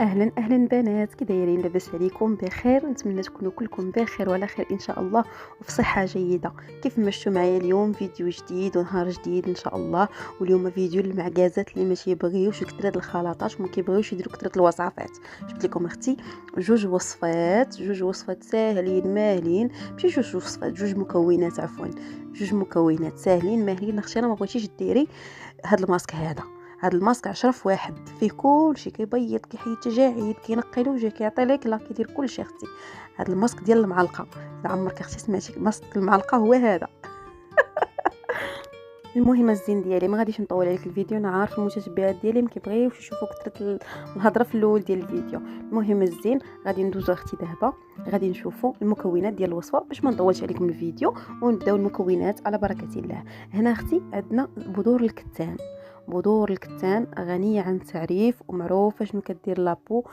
اهلا اهلا بنات، كي دايرين؟ لاباس عليكم؟ بخير، نتمنى تكونوا كلكم بخير وعلى خير ان شاء الله وفي صحه جيده. كيف ما شفتوا معايا اليوم فيديو جديد ونهار جديد ان شاء الله. واليوم فيديو المعكازات اللي ما تيبغيوش كثره الخلطات وما كيبغيوش يديروا كثره الوصفات. جبت لكم اختي جوج وصفات ساهلين ماهلين، ماشي جوج وصفات، جوج مكونات عفوا، جوج مكونات ساهلين ماهلين. اختي انا ما بغيتيش ديري هاد الماسك هذا الماسك 10 في واحد، فيه كلشي، كيبيض، كيحيد التجاعيد، كينقي الوجه، كيعطي لك لا، كيدير كلشي اختي. هذا الماسك ديال المعلقه، اذا عمرك اختي سمعتي ماسك المعلقه هو هذا. المهم الزين ديالي، ما غاديش نطول عليك الفيديو، انا عارف المتتبعات ديالي ما كيبغيوش يشوفوا كثره الهضره في الاول ديال الفيديو. المهم الزين، غادي ندوزو اختي دابا، غادي نشوفوا المكونات ديال الوصفه باش ما نطولش عليكم الفيديو، ونبداو المكونات على بركه الله. هنا اختي عندنا بذور الكتان. بذور الكتان غنية عن التعريف ومعروفة شنو كدير لابو.